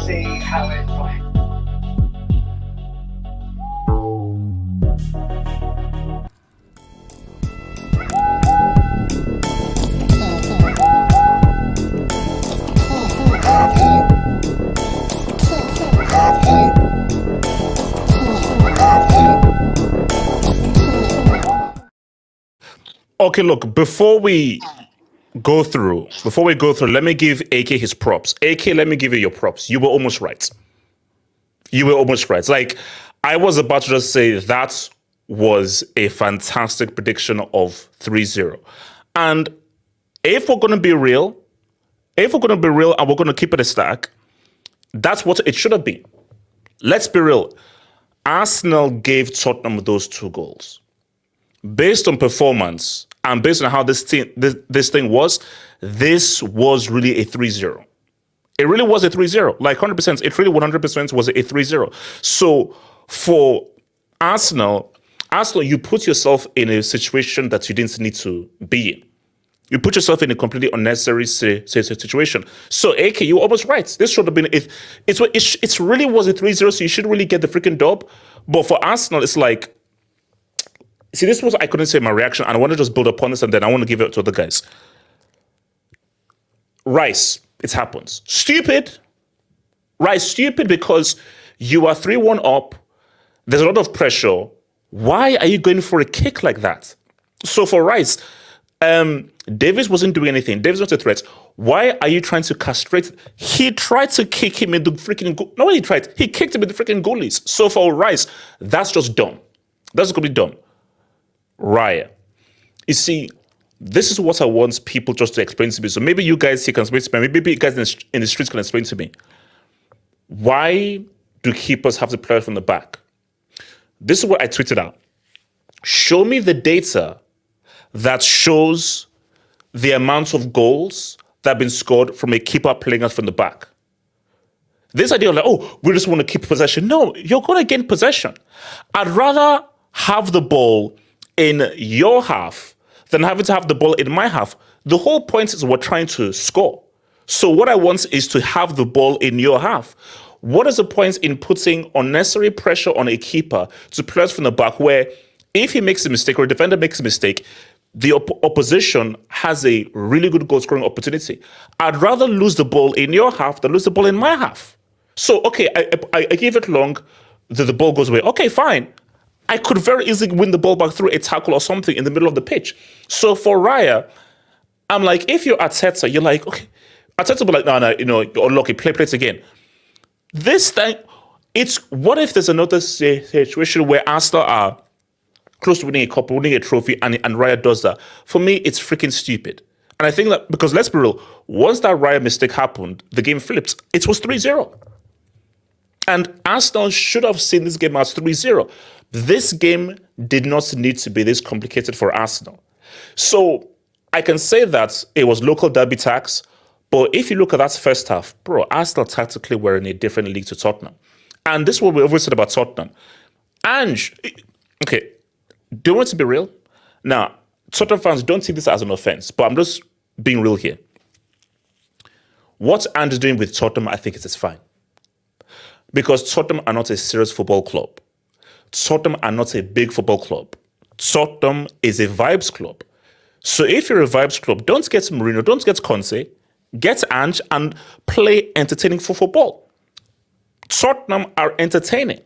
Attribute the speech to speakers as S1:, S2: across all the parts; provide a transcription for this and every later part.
S1: see how it went.
S2: Okay, look, before we go through, let me give AK his props. AK, let me give you your props. You were almost right. You were almost right. Like, I was about to just say that was a fantastic prediction of 3-0. And if we're going to be real, and we're going to keep it a stack, that's what it should have been. Let's be real. Arsenal gave Tottenham those 2 goals. Based on performance and based on how this thing was, this was really a 3-0. It really was a 3-0. Like 100%. It really 100% was a 3-0. So for Arsenal, you put yourself in a situation that you didn't need to be in. You put yourself in a completely unnecessary situation. So, AK, you're almost right. This should have been it really was a 3-0, so you should really get the freaking dub. But for Arsenal, it's like, see, this was, I couldn't say my reaction, and I want to just build upon this, and then I want to give it to other guys. Rice, it happens. Stupid. Rice, stupid because you are 3-1 up. There's a lot of pressure. Why are you going for a kick like that? So for Rice, Davis wasn't doing anything. Davis was not a threat. Why are you trying to castrate? He tried to kick him in the freaking goal. No, he tried. He kicked him in the freaking goalies. So for Rice, that's just dumb. That's going to be dumb. Raya. You see, this is what I want people just to explain to me. So maybe you guys here can explain to me. Maybe you guys in the streets can explain to me. Why do keepers have to play from the back? This is what I tweeted out. Show me the data that shows the amount of goals that have been scored from a keeper playing out from the back. This idea of like, oh, we just want to keep possession. No, you're going to gain possession. I'd rather have the ball in your half than having to have the ball in my half. The whole point is we're trying to score. So what I want is to have the ball in your half. What is the point in putting unnecessary pressure on a keeper to play from the back where if he makes a mistake or a defender makes a mistake, the opposition has a really good goal scoring opportunity? I'd rather lose the ball in your half than lose the ball in my half. So, okay, I give it long, the ball goes away. Okay, fine. I could very easily win the ball back through a tackle or something in the middle of the pitch. So for Raya, I'm like, if you're Arteta, you're like, okay. Arteta will be like, no, you're unlucky, play it again. This thing, it's, what if there's another situation where Arsenal are close to winning a cup, winning a trophy, and Raya does that? For me, it's freaking stupid. And I think that, because let's be real, once that Raya mistake happened, the game flipped. It was 3-0. And Arsenal should have seen this game as 3-0. This game did not need to be this complicated for Arsenal. So I can say that it was local derby tax, but if you look at that first half, bro, Arsenal tactically were in a different league to Tottenham. And this is what we always said about Tottenham. Ange, okay, do you want to be real? Now, Tottenham fans, don't see this as an offense, but I'm just being real here. What Ange is doing with Tottenham, I think it is fine. Because Tottenham are not a serious football club. Tottenham are not a big football club. Tottenham is a vibes club. So if you're a vibes club, don't get Mourinho, don't get Conte, get Ange and play entertaining football. Tottenham are entertaining.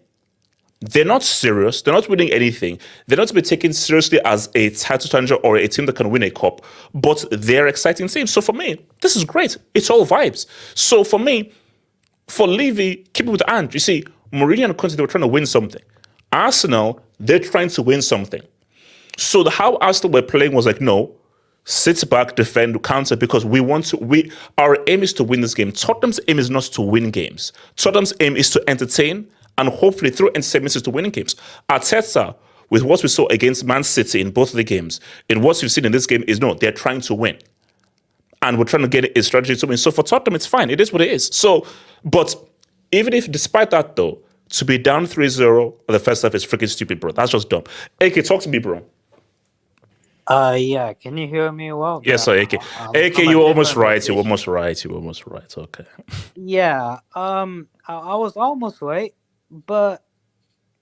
S2: They're not serious. They're not winning anything. They're not to be taken seriously as a title challenger or a team that can win a cup, but they're exciting teams. So for me, this is great. It's all vibes. So for me, for Levy, keep it with Ange. You see, Mourinho and Conte, they were trying to win something. Arsenal, they're trying to win something. So how Arsenal were playing was like, no, sit back, defend, counter, because our aim is to win this game. Tottenham's aim is not to win games. Tottenham's aim is to entertain and hopefully through entertainment to win games. Arteta, with what we saw against Man City in both of the games, and what we've seen in this game is no, they're trying to win. And we're trying to get a strategy to win. So for Tottenham, it's fine. It is what it is. So, but even if, despite that though, to be down 3-0 at the first half is freaking stupid, bro. That's just dumb. AK, talk to me, bro.
S1: Yeah, can you hear me well?
S2: Yes, sir, AK. AK,
S1: From a
S2: you were almost
S1: different
S2: right. You were
S1: location.
S2: almost right. You were almost right. Okay.
S1: Yeah, I was almost right, but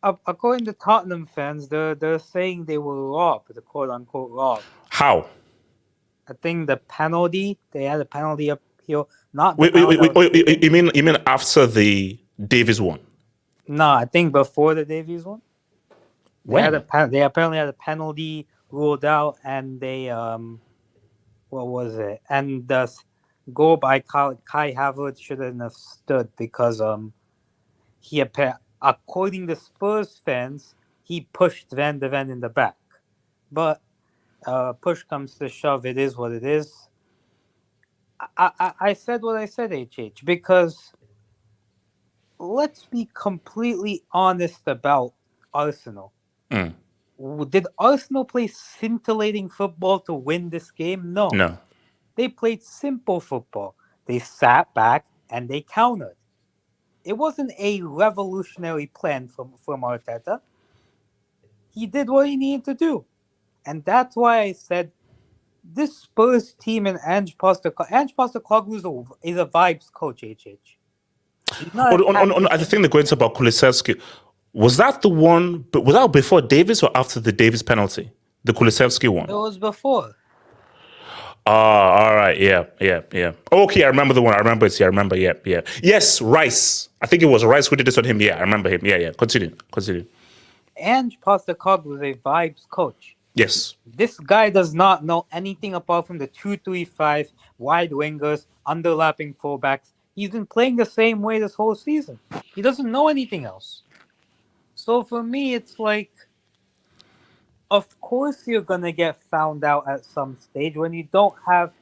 S1: according to Tottenham fans, they're saying they were robbed, the quote unquote robbed.
S2: How?
S1: I think the penalty they had a penalty appeal, not the
S2: Wait, wait,
S1: penalty
S2: wait,
S1: I
S2: wait,
S1: was
S2: wait,
S1: given.
S2: you mean after the Davies one?
S1: No, I think before the Davies one,
S2: When?
S1: they apparently had a penalty ruled out, and they what was it? And the goal by Kai Havertz shouldn't have stood because according to Spurs fans, he pushed Van de Ven in the back. But push comes to shove, it is what it is. I said what I said, HH, because let's be completely honest about Arsenal.
S2: Mm.
S1: Did Arsenal play scintillating football to win this game? No.
S2: No.
S1: They played simple football. They sat back and they countered. It wasn't a revolutionary plan from Arteta. He did what he needed to do. And that's why I said this Spurs team and Ange Postecoglou is a vibes coach, HH. He's not a
S2: I
S1: tactician.
S2: think the going about Kulusevski, was that the one, but was that before Davis or after the Davis penalty? The Kulusevski
S1: It
S2: one?
S1: was before.
S2: Ah, all right. Yeah, yeah, yeah. Okay, I remember the one. I remember it. Yeah, I remember. Yeah, yeah. Yes, Rice. I think it was Rice who did this on him. Yeah, I remember him. Yeah, yeah. Continue. Continue.
S1: Ange Postecoglou is a vibes coach.
S2: Yes.
S1: This guy does not know anything apart from the 2-3-5 wide wingers, underlapping fullbacks. He's been playing the same way this whole season. He doesn't know anything else. So for me, it's like, of course you're going to get found out at some stage when you don't have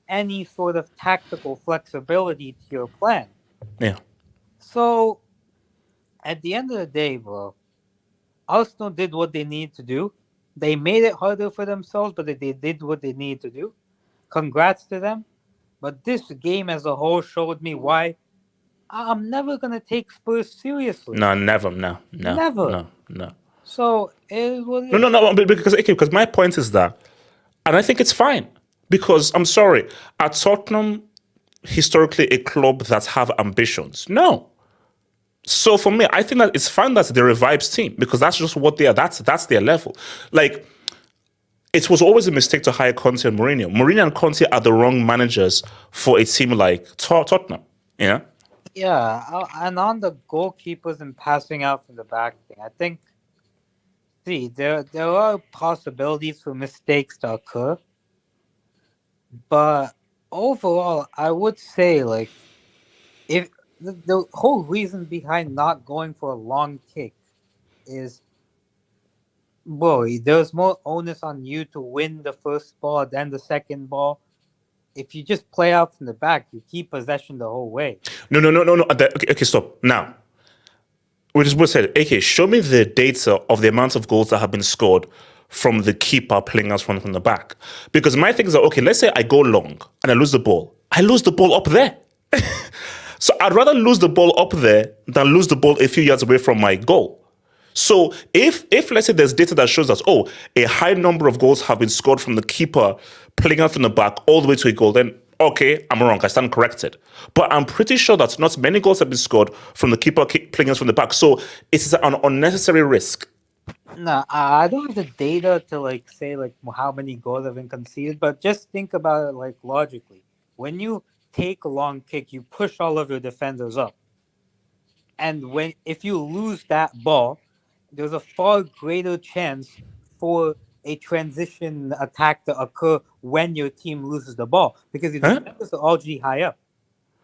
S1: any sort of tactical flexibility to your plan.
S2: Yeah.
S1: So at the end of the day, bro, Arsenal did what they needed to do. They made it harder for themselves, but they did what they needed to do. Congrats to them. But this game as a whole showed me why I'm never going to take Spurs seriously.
S2: No, never. No, no,
S1: Never.
S2: no, no.
S1: So it is what it
S2: No,
S1: is.
S2: no, no. Because my point is that, and I think it's fine. Because I'm sorry, at Tottenham, historically a club that have ambitions. No. So for me, I think that it's fine that they're a vibes team because that's just what they are. That's their level. Like, it was always a mistake to hire Conte and Mourinho. Mourinho and Conte are the wrong managers for a team like Tottenham. Yeah.
S1: Yeah, and on the goalkeepers and passing out from the back thing, I think, see, there are possibilities for mistakes to occur. But overall, I would say, like, if the whole reason behind not going for a long kick is, boy, there's more onus on you to win the first ball than the second ball. If you just play out from the back, you keep possession the whole way.
S2: No, no, no, no, no. Okay, stop. Now, we just said, okay, show me the data of the amount of goals that have been scored from the keeper playing us from the back. Because my thing is that, okay, let's say I go long and I lose the ball. I lose the ball up there. So I'd rather lose the ball up there than lose the ball a few yards away from my goal. So if let's say there's data that shows us, oh, a high number of goals have been scored from the keeper playing out from the back all the way to a goal, then okay, I'm wrong. I stand corrected. But I'm pretty sure that not many goals have been scored from the keeper playing out from the back. So it is an unnecessary risk.
S1: No, I don't have the data to like say like how many goals have been conceded, but just think about it like logically. When you take a long kick, you push all of your defenders up. And if you lose that ball, there's a far greater chance for a transition attack to occur when your team loses the ball because your
S2: Huh?
S1: defenders are already high up.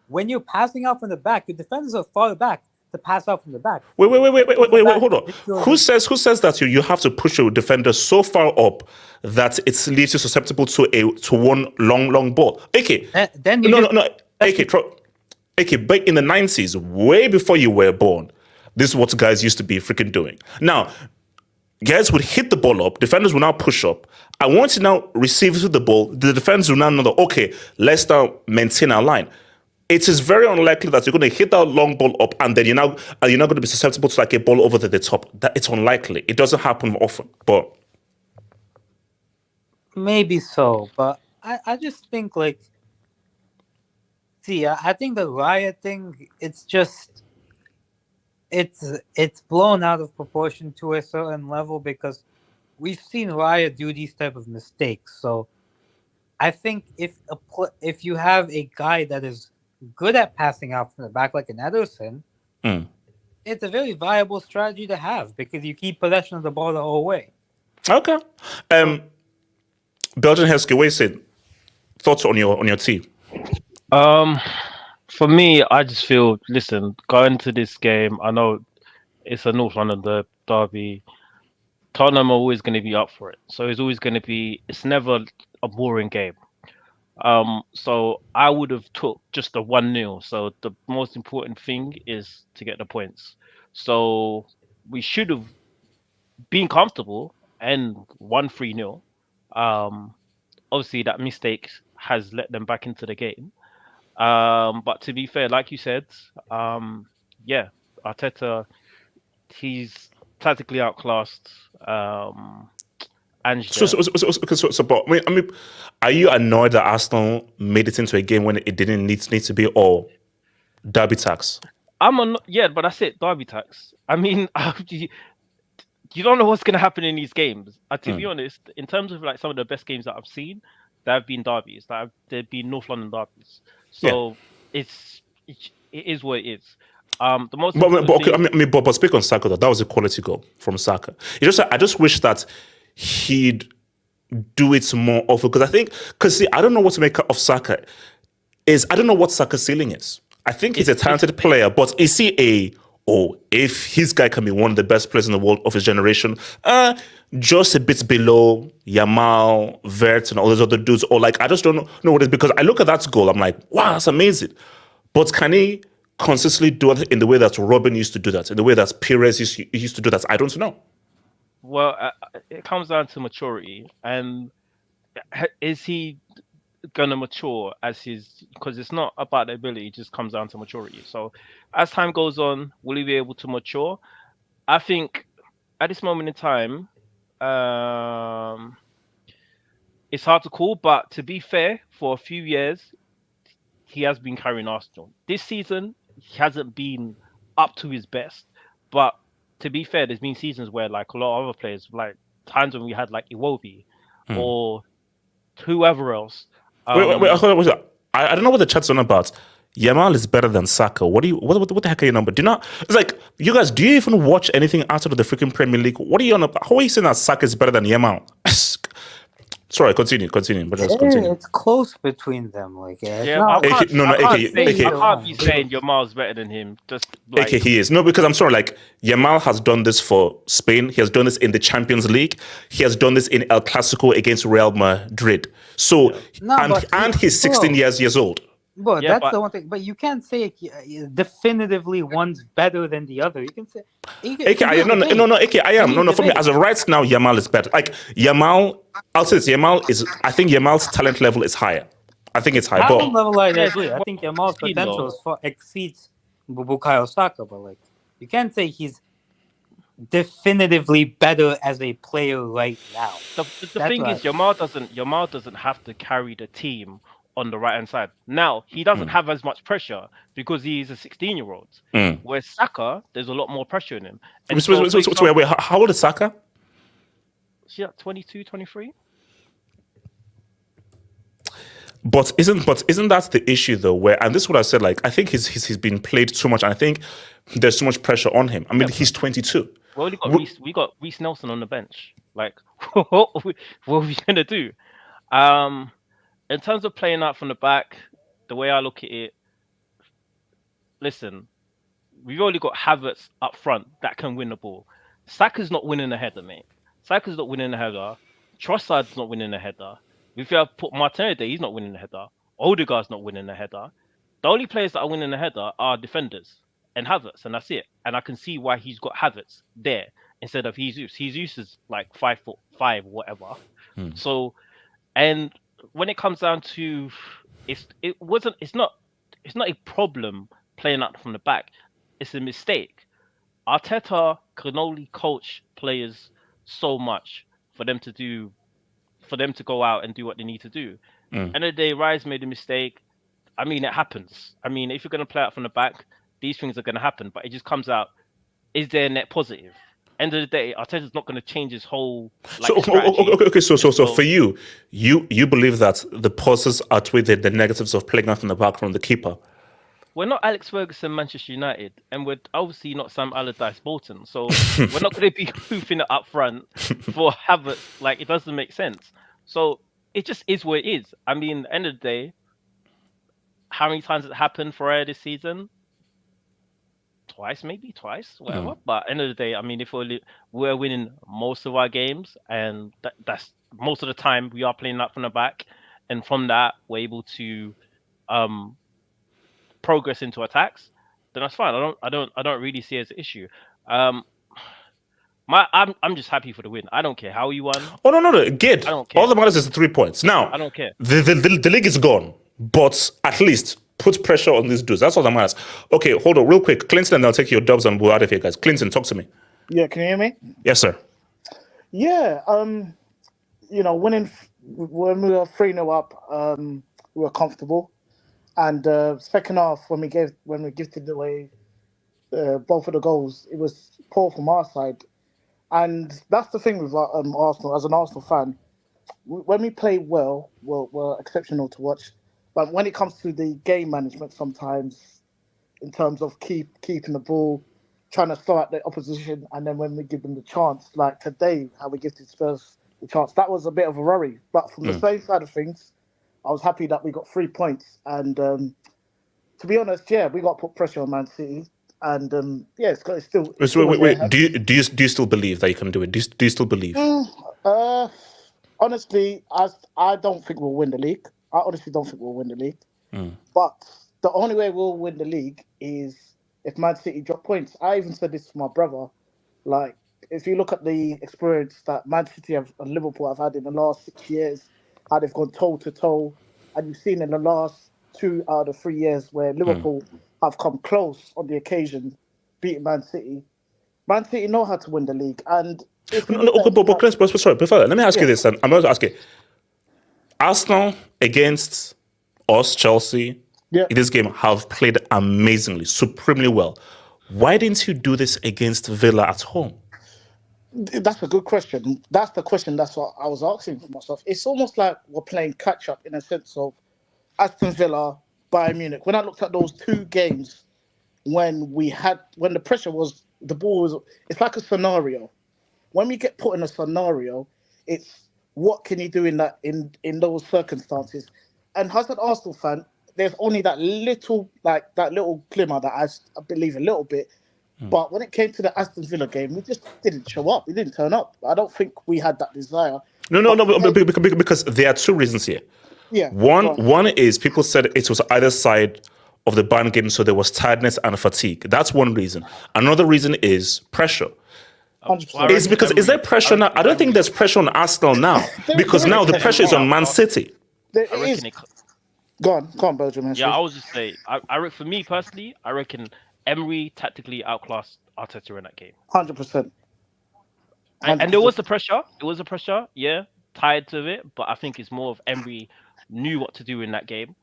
S1: When you're passing out from the back, your defenders are far back to pass out from the back.
S2: Wait, hold on. Who says that you have to push your defender so far up that it leaves you susceptible to one long ball? Okay.
S1: Then
S2: No. Okay, back in the 90s, way before you were born, this is what guys used to be freaking doing. Now, guys would hit the ball up, defenders will now push up. And once you now receive the ball, the defenders will now know that, okay, let's now maintain our line. It is very unlikely that you're going to hit that long ball up and then you're not going to be susceptible to like a ball over the top. That it's unlikely. It doesn't happen often. But
S1: Maybe so, but I just think like, see, I think the riot thing, it's just it's blown out of proportion to a certain level because we've seen Riot do these type of mistakes. So I think if you have a guy that is good at passing out from the back like an Ederson,
S2: Mm.
S1: it's a very viable strategy to have because you keep possession of the ball the whole way.
S2: Okay.
S1: So
S2: Belgian Heskey, what you said? Thoughts on your team?
S3: Um, for me, I just feel, listen, going to this game, I know it's a North London derby. Tottenham are always going to be up for it, so it's always going to be. It's never a boring game. So I would have took just a 1-0. So the most important thing is to get the points. So we should have been comfortable and won 3-0. Obviously that mistake has let them back into the game. But to be fair, like you said, yeah, Arteta, he's tactically outclassed Ange
S2: So,
S3: there.
S2: but I mean, are you annoyed that Arsenal made it into a game when it didn't need to be, or derby tax?
S3: Yeah, but that's it, derby tax. I mean, you don't know what's going to happen in these games. To be honest, in terms of like some of the best games that I've seen, there have been derbies. There've been North London derbies.
S2: Yeah.
S3: So it is what it is. The most
S2: But,
S3: important
S2: okay,
S3: thing.
S2: but speak on Saka though. That was a quality goal from Saka. I just wish that he'd do it more often because see, I don't know what to make of Saka. I don't know what Saka's ceiling is. I think he's a talented player, but is he if his guy can be one of the best players in the world of his generation, just a bit below Yamal, Vert, and all those other dudes, or like I just don't know what it is because I look at that goal, I'm like, wow, that's amazing. But can he consistently do it in the way that Robin used to do that, in the way that Perez used to do that? I don't know.
S3: Well, it comes down to maturity, and is he gonna mature as his? Because it's not about the ability; it just comes down to maturity. So, as time goes on, will he be able to mature? I think at this moment in time, um, it's hard to call. But to be fair, for a few years, he has been carrying Arsenal. This season, he hasn't been up to his best. But to be fair, there's been seasons where like a lot of other players, like times when we had like Iwobi or whoever else.
S2: Wait, I don't know what the chat's on about. Yamal is better than Saka. What the heck are your number? Do you not? It's like you guys. Do you even watch anything outside of the freaking Premier League? What are you on about? How are you saying that Saka is better than Yamal? Sorry, continue, but just continue.
S1: it's close between them. Like it's
S3: Yeah,
S1: not.
S3: I can't be
S1: AK.
S3: saying Yamal's better than him. Just like
S2: Okay, he is. No, because I'm sorry, like Yamal has done this for Spain. He has done this in the Champions League. He has done this in El Clasico against Real Madrid. So and he's 16 years old.
S1: But
S3: Yeah,
S1: that's the one thing. But you can't say definitively one's better than the other. You can say.
S2: AK, I am. No, for me, as of right now, Yamal is better. Like Yamal, I'll say this, I think Yamal's talent level is higher. I think it's high.
S1: Talent
S2: But
S1: level, I
S3: yeah,
S1: agree. I think Yamal's
S3: you know.
S1: potential exceeds Bukayo Saka, but like you can't say he's definitively better as a player right now.
S3: The thing is, Yamal doesn't have to carry the team on the right hand side. Now he doesn't have as much pressure because he's a 16-year-old. Whereas Saka, there's a lot more pressure in him. And
S2: wait, how old is Saka?
S3: Is he at 22, 23?
S2: But isn't that the issue though? Where, and this is what I said. Like I think he's been played too much, and I think there's too much pressure on him. I mean, he's 22.
S3: We got Reece Nelson on the bench. Like, what are we gonna do? In terms of playing out from the back, the way I look at it, listen, we've only got Havertz up front that can win the ball. Saka's not winning the header, mate. Saka's not winning the header. Trossard's not winning the header. If you have put Martinez there, he's not winning the header. Odegaard's not winning the header. The only players that are winning the header are defenders and Havertz, and that's it. And I can see why he's got Havertz there instead of Jesus. Jesus is like 5'5", whatever. So, and when it comes down to it's not a problem playing out from the back. It's a mistake. Arteta can only coach players so much for them to do for them to go out and do what they need to do.
S2: Mm.
S3: End of the day, Rise made a mistake. I mean, it happens. I mean, if you're going to play out from the back, these things are going to happen. But it just comes out, is there a net positive? End of the day, Arteta's not going to change his whole
S2: So
S3: strategy.
S2: okay. So
S3: just
S2: for you believe that the positives outweigh the negatives of playing out from the back from the keeper.
S3: we're not Alex Ferguson, Manchester United, and we're obviously not Sam Allardyce Bolton. So we're not going to be hoofing it up front for Havertz. Like, it doesn't make sense. So it just is what it is. I mean, end of the day, how many times has it happened for Raya this season? Twice, maybe twice, whatever. But end of the day, I mean, if we're winning most of our games, and that's most of the time we are playing up from the back, and from that we're able to progress into attacks, then that's fine. I don't really see it as an issue. I'm just happy for the win. I don't care how you won.
S2: Oh no, good.
S3: I don't care.
S2: All that matters is the 3 points. Now
S3: I don't care.
S2: The league is gone, but at least put pressure on these dudes. That's all that matters. Okay, hold on real quick. Clinton, and I'll take your dubs and we're out of here, guys. Clinton, talk to me.
S4: Yeah, can you hear me?
S2: Yes, sir.
S4: Yeah, winning when we were 3-0 up, we were comfortable. And second half, when we gifted away both of the goals, it was poor from our side. And that's the thing with Arsenal. As an Arsenal fan, when we play well, we're exceptional to watch. But when it comes to the game management, sometimes in terms of keeping the ball, trying to throw at the opposition, and then when we give them the chance, like today, how we gifted Spurs the chance, that was a bit of a worry. But from the same side of things, I was happy that we got 3 points. And to be honest, yeah, we got put pressure on Man City. And yeah, it's still.
S2: Wait. Do you still believe that you can do it? Do you still believe?
S4: Honestly, I don't think we'll win the league. I honestly don't think we'll win the league. But the only way we'll win the league is if Man City drop points. I even said this to my brother. Like, if you look at the experience that Man City and Liverpool have had in the last 6 years, how they've gone toe to toe, and you've seen in the last 2 out of 3 years where Liverpool have come close on the occasion, beating Man City. Man City know how to win the league, and
S2: sorry, before that, let me ask you this, and I'm going to ask you: Arsenal against us, Chelsea, in this game have played amazingly, supremely well. Why didn't you do this against Villa at home?
S4: That's a good question. That's the question. That's what I was asking for myself. It's almost like we're playing catch up in a sense of Aston Villa, Bayern Munich. When I looked at those 2 games, when the pressure was, the ball was, it's like a scenario. When we get put in a scenario, it's what can you do in those circumstances? And as an Arsenal fan, there's only that little glimmer that I believe a little bit. But when it came to the Aston Villa game, we just didn't show up. We didn't turn up. I don't think we had that desire.
S2: Because there are 2 reasons here.
S4: Yeah.
S2: One is people said it was either side of the Bayern game, so there was tiredness and fatigue. That's one reason. Another reason is pressure. Is there pressure now? I don't think there's pressure on Arsenal now because now the pressure is on Man City.
S4: Go on, Belgium.
S3: Yeah, I was just saying. For me personally, I reckon Emery tactically outclassed Arteta in that game.
S4: 100%.
S3: And there was the pressure. It was a pressure, yeah, tied to it. But I think it's more of Emery knew what to do in that game.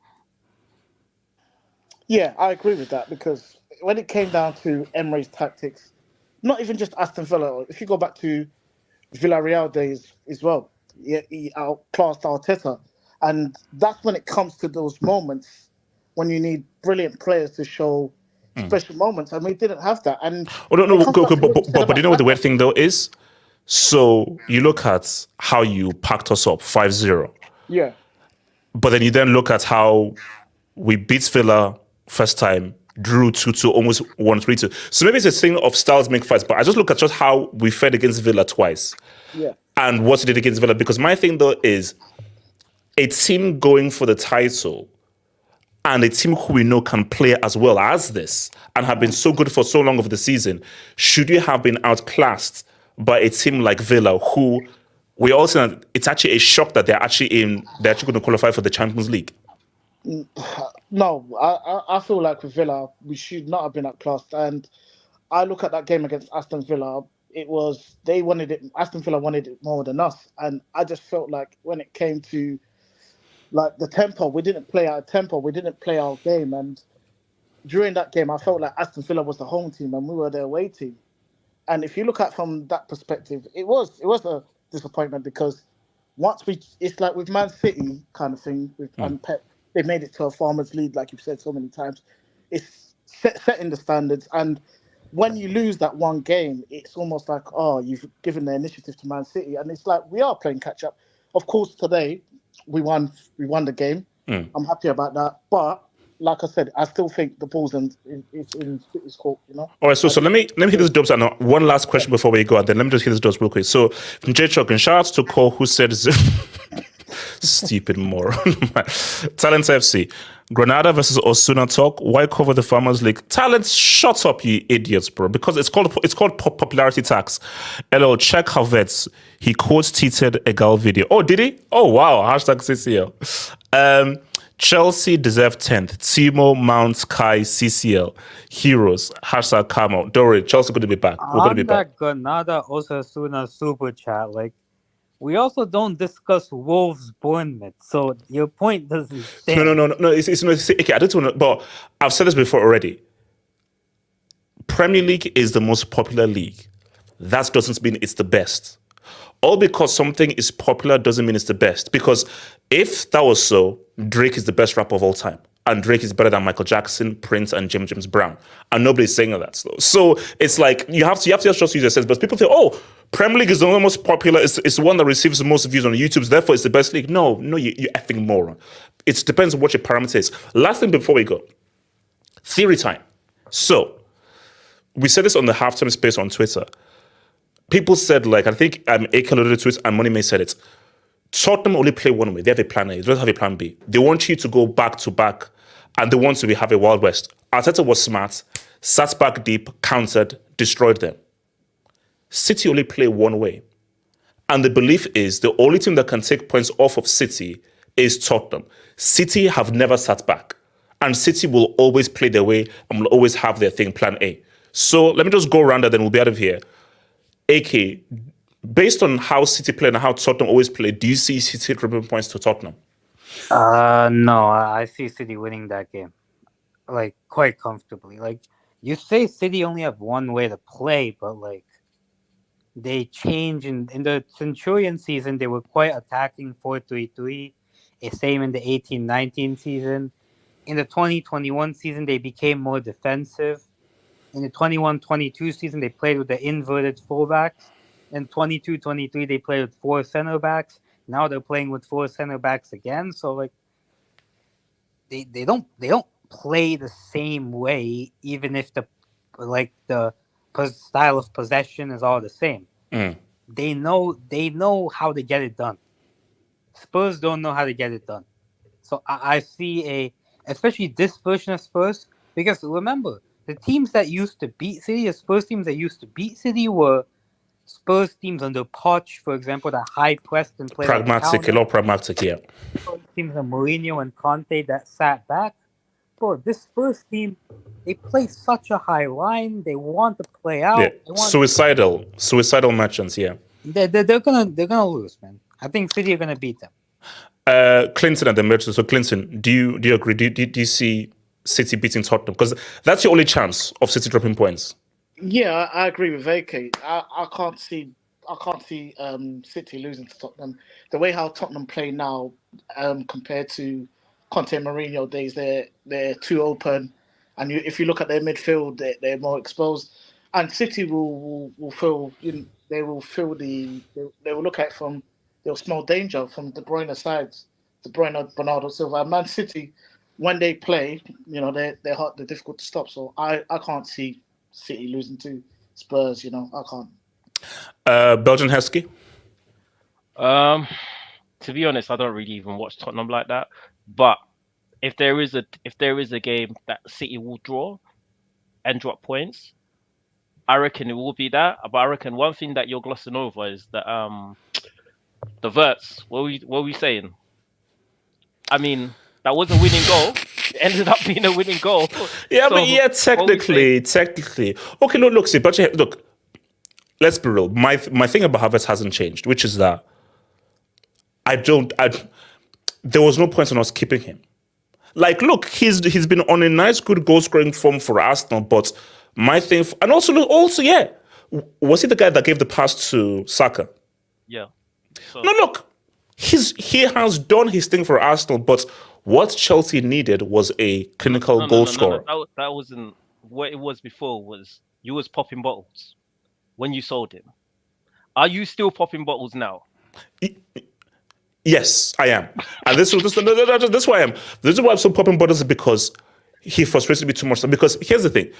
S4: Yeah, I agree with that because when it came down to Emery's tactics, not even just Aston Villa, if you go back to Villarreal days as well, he outclassed Arteta. And that's when it comes to those moments when you need brilliant players to show special moments, and we didn't have that. And
S2: but you know what the weird thing though is? So you look at how you packed us up 5-0.
S4: Yeah.
S2: But then you then look at how we beat Villa first time, drew 2-2, almost won 3-2. So maybe it's a thing of styles make fights, but I just look at just how we fed against Villa twice.
S4: Yeah.
S2: And what we did against Villa. Because my thing though is a team going for the title and a team who we know can play as well as this and have been so good for so long of the season, should you have been outclassed by a team like Villa, who we also, it's actually a shock that they're actually going to qualify for the Champions League?
S4: No, I feel like with Villa, we should not have been outclassed. And I look at that game against Aston Villa, it was they wanted it. Aston Villa wanted it more than us, and I just felt like when it came to like the tempo, we didn't play our tempo, we didn't play our game, and during that game, I felt like Aston Villa was the home team and we were the away team. And if you look at from that perspective, it was a disappointment because it's like with Man City kind of thing with and Pep, they made it to a Farmers League, like you've said so many times. It's setting the standards, and when you lose that one game, it's almost like you've given the initiative to Man City, and it's like we are playing catch up. Of course, today we won the game. I'm happy about that, but like I said, I still think the ball's in City's court. All
S2: right, so let me hit this dubs, and one last question before we go, and then let me just hit this dubs real quick. So from J Chuck, and shout out to Cole who said stupid moron. Talent FC. Granada versus Osuna talk. Why cover the Farmers League? Talent, shut up, you idiots, bro. Because it's called popularity tax. LO, check Havertz. He quotes tweeted a gal video. Oh, did he? Oh, wow. Hashtag CCL. Chelsea deserve 10th. Timo, Mount, Kai, CCL. Heroes. Hashtag Camo. Don't worry, Chelsea going to be back. We're going to be back.
S1: Granada Osasuna super chat. Like, we also don't discuss Wolves Bournemouth, so your point doesn't stand.
S2: No. It's okay. I don't want to, but I've said this before already. Premier League is the most popular league. That doesn't mean it's the best. All because something is popular doesn't mean it's the best. Because if that was so, Drake is the best rapper of all time. And Drake is better than Michael Jackson, Prince, and James Brown. And nobody's saying that. So it's like, you have to just use your sense. But people think, Premier League is the most popular. It's the one that receives the most views on YouTube. So therefore, it's the best league. No, you effing moron. It depends on what your parameter is. Last thing before we go. Theory time. So, we said this on the halftime space on Twitter. People said, like, I think Ake alluded to it and Money May said it. Tottenham only play one way. They have a plan A. They don't have a plan B. They want you to go back to back and they want to have a Wild West. Arteta was smart, sat back deep, countered, destroyed them. City only play one way. And the belief is the only team that can take points off of City is Tottenham. City have never sat back. And City will always play their way and will always have their thing, plan A. So let me just go around that, then we'll be out of here. AK, based on how City play and how Tottenham always play, do you see City dribbling points to Tottenham?
S1: No, I see City winning that game, like, quite comfortably. Like, you say City only have one way to play, but, like, they change. In the Centurion season, they were quite attacking 4-3-3. Same in the 18-19 season. In the 2021 season, they became more defensive. In the 21-22 season, they played with the inverted fullbacks. In 22-23, they played with 4 center backs. Now they're playing with 4 center backs again. So, like, they don't play the same way, even if the style of possession is all the same. They know how to get it done. Spurs don't know how to get it done. So I see especially this version of Spurs, because remember, the teams that used to beat City, the Spurs teams that used to beat City were Spurs teams under Poch, for example, that high pressed and played
S2: pragmatic, a lot pragmatic, yeah.
S1: Spurs teams of Mourinho and Conte that sat back. Bro, this Spurs team, they play such a high line. They want to play out.
S2: Yeah. Suicidal merchants, yeah.
S1: They're gonna lose, man. I think City are gonna beat them.
S2: Clinton and the merchants. So Clinton, do you agree? Do you see City beating Tottenham? Because that's your only chance of City dropping points.
S4: Yeah, I agree with AK. I can't see City losing to Tottenham. The way how Tottenham play now, compared to Conte and Mourinho days, they're too open, and if you look at their midfield, they're more exposed. And City will feel, they will look at it from, they'll smell danger from De Bruyne sides, De Bruyne, Bernardo Silva. And Man City, when they play, they're hard, they're difficult to stop. So I can't see City losing to Spurs. I can't.
S2: Belgian Heskey.
S3: To be honest, I don't really even watch Tottenham like that. But if there is a game that City will draw and drop points, I reckon it will be that. But I reckon one thing that you're glossing over is that the Verts. What were we saying? I mean, that was a winning goal. It ended up being a winning goal.
S2: Yeah, so, but yeah, technically. Okay, look, see, but look, let's be real. My thing about Havertz hasn't changed, which is that there was no point in us keeping him. Like, look, he's been on a nice, good goal scoring form for Arsenal, but my thing, and also, yeah, was he the guy that gave the pass to Saka?
S3: Yeah. So,
S2: No, look, he has done his thing for Arsenal, but what Chelsea needed was a clinical goal scorer.
S3: That wasn't what it was before. Was you was popping bottles when you sold him? Are you still popping bottles now?
S2: Yes, I am. And this is why I am. The reason why I'm so popping bottles is because he frustrates me too much. Because here's the thing.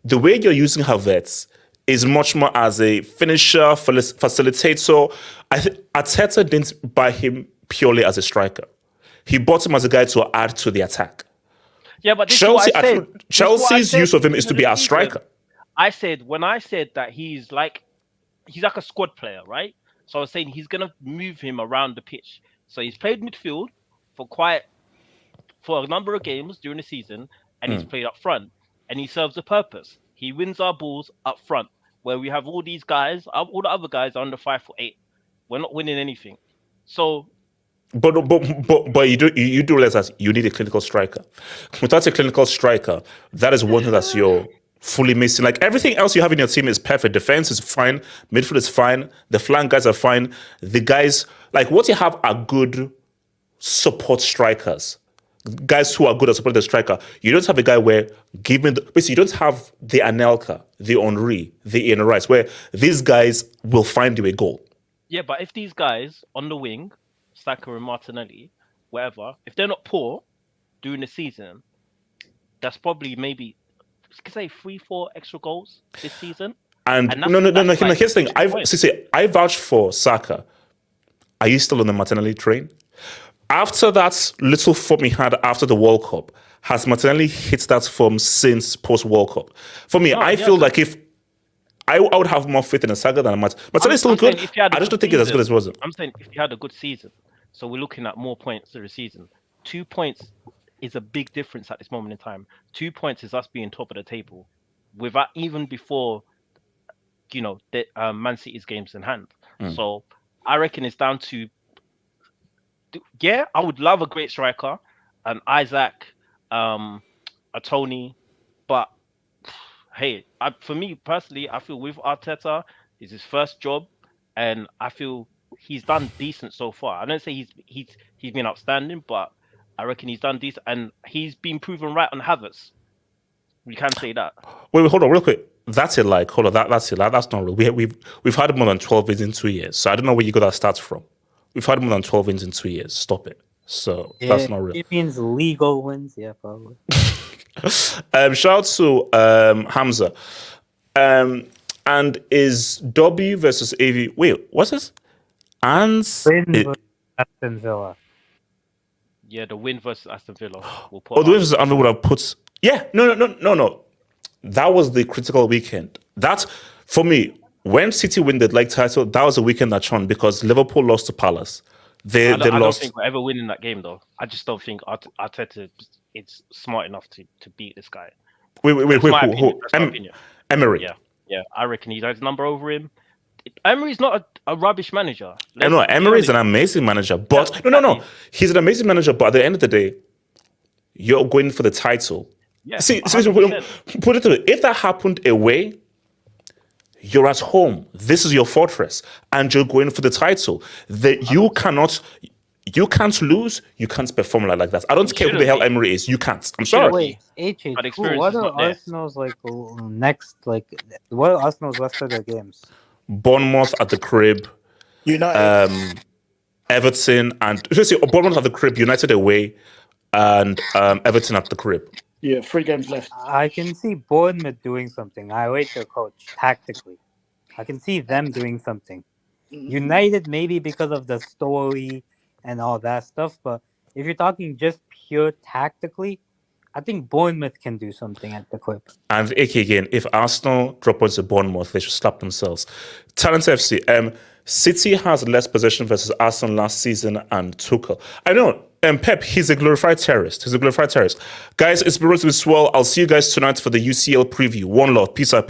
S2: The way you're using Havertz is much more as a finisher, facilitator. Arteta didn't buy him purely as a striker. He bought him as a guy to add to the attack.
S3: Yeah, but
S2: Chelsea's use of him is to be a striker.
S3: When I said that he's like a squad player, right? So I was saying he's gonna move him around the pitch. So he's played midfield for a number of games during the season, and he's played up front, and he serves a purpose. He wins our balls up front, where we have all these guys, all the other guys are under 5'8". We're not winning anything. So,
S2: but you do realize that you need a clinical striker. Without a clinical striker, that is one thing that's you're fully missing. Like, everything else you have in your team is perfect. Defense is fine, midfield is fine, the flank guys are fine. The guys, like, what you have are good support strikers. Guys who are good at supporting the striker. You don't have a guy where basically you don't have the Anelka, the Henry, the Ian Rice, where these guys will find you a goal.
S3: Yeah, but if these guys on the wing, Saka and Martinelli, whatever, if they're not poor during the season, that's probably maybe, say, 3-4 extra goals this season.
S2: And no. Here's the thing. I vouch for Saka. Are you still on the Martinelli train? After that little form he had after the World Cup, has Martinelli hit that form since post-World Cup? For me, I feel like if I would have more faith in a Saka than a Martinelli is still good. I just don't think it's as good as it was.
S3: I'm saying if he had a good season, so we're looking at more points through the season. 2 points is a big difference at this moment in time. 2 points is us being top of the table, without even before, the Man City's games in hand. So I reckon it's down to. Yeah, I would love a great striker, an Isaac, a Tony, but hey, for me personally, I feel with Arteta, it's his first job, and I feel he's done decent so far. I don't say he's been outstanding, but I reckon he's done decent, and he's been proven right on Havertz. We can say that.
S2: Wait, hold on, real quick. That's a lie. Hold on, that's a lie. That's not real. We've had more than 12 wins in 2 years, so I don't know where you got that stats from. We've had more than 12 wins in 2 years. Stop it. So that's not real.
S1: It means legal wins. Yeah, probably.
S2: Shout out to Hamza. And is W versus AV? Wait, what's this?
S1: Win versus Aston Villa.
S3: Yeah, the win versus Aston Villa.
S2: The win versus Aston Villa would have put. Yeah, no. That was the critical weekend. That, for me, when City win the league title, that was a weekend that shone because Liverpool lost to Palace. They lost.
S3: I don't think we're ever winning that game, though. I just don't think Arteta is smart enough to beat this guy.
S2: Wait. Who? Emery.
S3: Yeah. I reckon he has his number over him. Emery's not a rubbish manager.
S2: No, Emery's an amazing manager. But no. He's an amazing manager, but at the end of the day, you're going for the title.
S3: Yeah,
S2: See, put it to it. If that happened away, you're at home. This is your fortress, and you're going for the title. You can't lose. You can't perform like that. I don't care who the hell Emery is. You can't. I'm sorry.
S1: Wait, what are Arsenal's next? What are Arsenal's rest of their games?
S2: Bournemouth at the crib.
S4: United.
S2: Everton and Bournemouth at the crib. United away, and Everton at the crib.
S4: Yeah, 3 games left.
S1: I can see Bournemouth doing something. I rate their coach tactically. I can see them doing something. United, maybe because of the story and all that stuff. But if you're talking just pure tactically, I think Bournemouth can do something at the clip.
S2: And again, if Arsenal drop points to Bournemouth, they should slap themselves. Talent FC. City has less possession versus Arsenal last season and Tuchel. I know. Pep, he's a glorified terrorist. Guys, it's been Rose with Swell. I'll see you guys tonight for the UCL preview. One love. Peace out.